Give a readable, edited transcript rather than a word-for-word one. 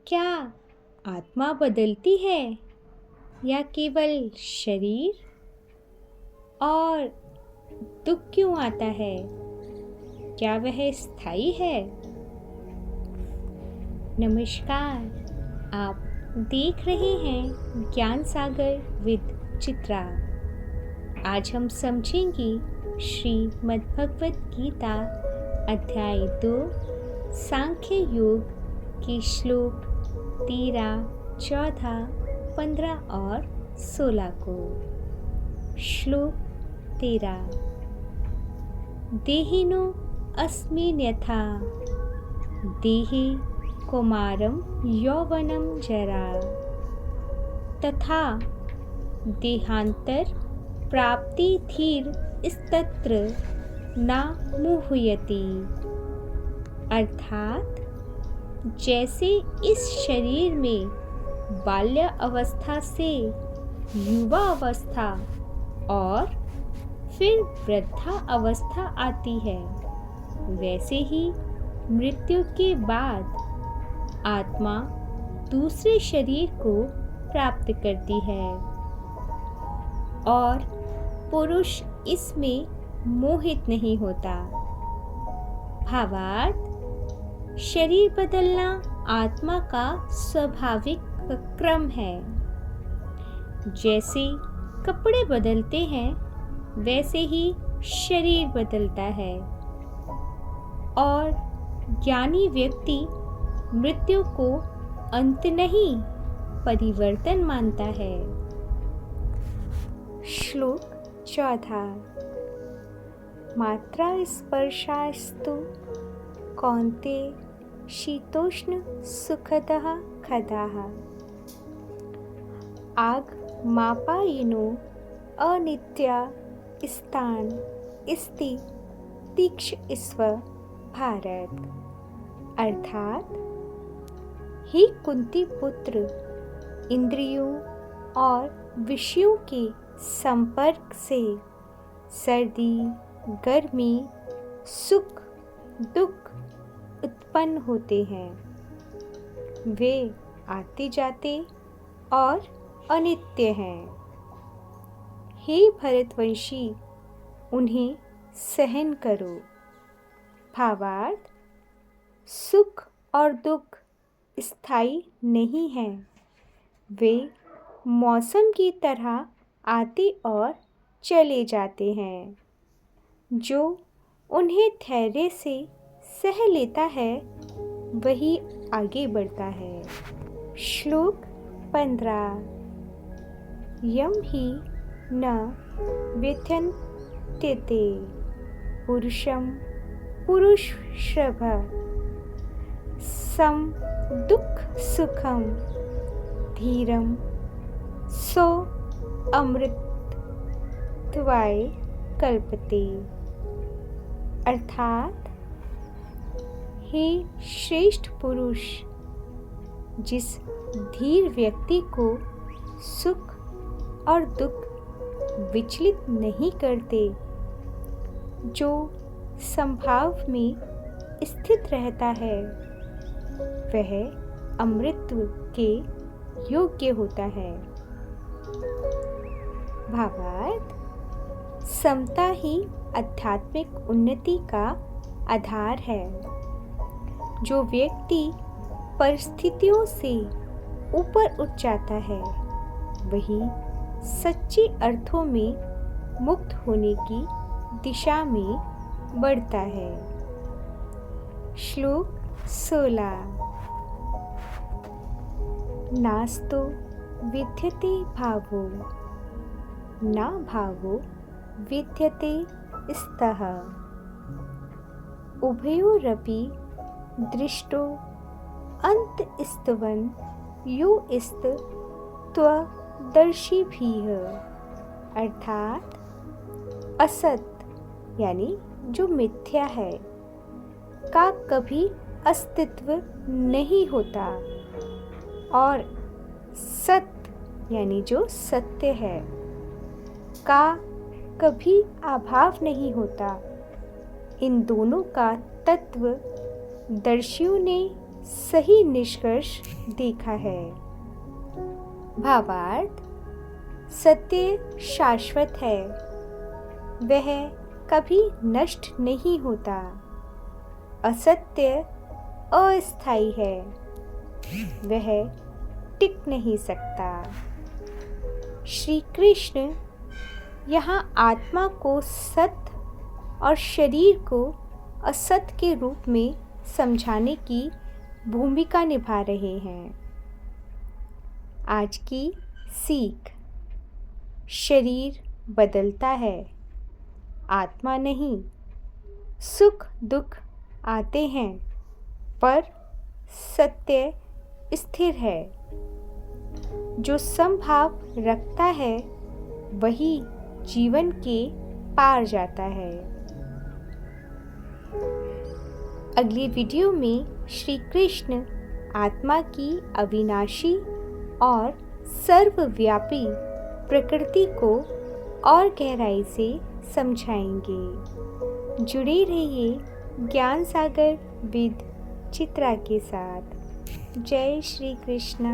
क्या आत्मा बदलती है या केवल शरीर? और दुख क्यों आता है? क्या वह स्थायी है? नमस्कार, आप देख रहे हैं ज्ञान सागर विद चित्रा। आज हम समझेंगे श्रीमद् भगवत गीता अध्याय 2 सांख्य योग के श्लोक 13, 14, 15 और 16 को। श्लोक 13। देहिनो अस्मिन् यथा देहे कौमारं यौवनं जरा तथा देहांतर प्राप्ति धीर इस्तत्र न मुह्यति। अर्थात जैसे इस शरीर में बाल्य अवस्था से युवा अवस्था और फिर वृद्धा अवस्था आती है, वैसे ही मृत्यु के बाद आत्मा दूसरे शरीर को प्राप्त करती है और पुरुष इसमें मोहित नहीं होता। भावार्थ, शरीर बदलना आत्मा का स्वाभाविक क्रम है। जैसे कपड़े बदलते हैं वैसे ही शरीर बदलता है और ज्ञानी व्यक्ति मृत्यु को अंत नहीं परिवर्तन मानता है। श्लोक 14। मात्रा स्पर्शास्तु कौन्ते शीतोष्ण सुखदः खदाः। आग मापायिनो अनित्या स्थान स्ति तीक्ष स्व भारत। अर्थात, ही कुंती पुत्र, इंद्रियों और विषयों के संपर्क से सर्दी, गर्मी, सुख, दुख उत्पन्न होते हैं। वे आते जाते और अनित्य हैं। हे भरतवंशी, उन्हें सहन करो। भावार्थ, सुख और दुख स्थायी नहीं है। वे मौसम की तरह आते और चले जाते हैं। जो उन्हें धैर्य से सह लेता है वही आगे बढ़ता है। श्लोक 15। यम ही न व्यथयन्त्यते पुरुषं पुरुषर्षभ सम दुख सुखम धीरम सो अमृतत्वाय कल्पते। अर्थात, हे श्रेष्ठ पुरुष, जिस धीर व्यक्ति को सुख और दुख विचलित नहीं करते, जो संभाव में स्थित रहता है, वह अमृतत्व के योग्य होता है। भावार्थ, समता ही आध्यात्मिक उन्नति का आधार है। जो व्यक्ति परिस्थितियों से ऊपर उठ जाता है, वही सच्चे अर्थों में मुक्त होने की दिशा में बढ़ता है। श्लोक 16। नास्तो विद्यते भावो न भावो विद्यते स्तः उभयोरपि दृष्टो अन्तस्तवन यो स्त त्वदर्शिभिः। अर्थात, असत यानी जो मिथ्या है का कभी अस्तित्व नहीं होता और सत्य यानी जो सत्य है का कभी अभाव नहीं होता। इन दोनों का तत्व दर्शियों ने सही निष्कर्ष देखा है। भावार्थ: सत्य शाश्वत है, वह कभी नष्ट नहीं होता। असत्य अस्थायी है, वह टिक नहीं सकता। श्री कृष्ण यहाँ आत्मा को सत्य और शरीर को असत के रूप में समझाने की भूमिका निभा रहे हैं। आज की सीख: शरीर बदलता है, आत्मा नहीं। सुख दुख आते हैं, पर सत्य स्थिर है। जो समभाव रखता है वही जीवन के पार जाता है। अगली वीडियो में श्री कृष्ण आत्मा की अविनाशी और सर्वव्यापी प्रकृति को और गहराई से समझाएंगे। जुड़े रहिए ज्ञान सागर विद चित्रा के साथ। जय श्री कृष्ण।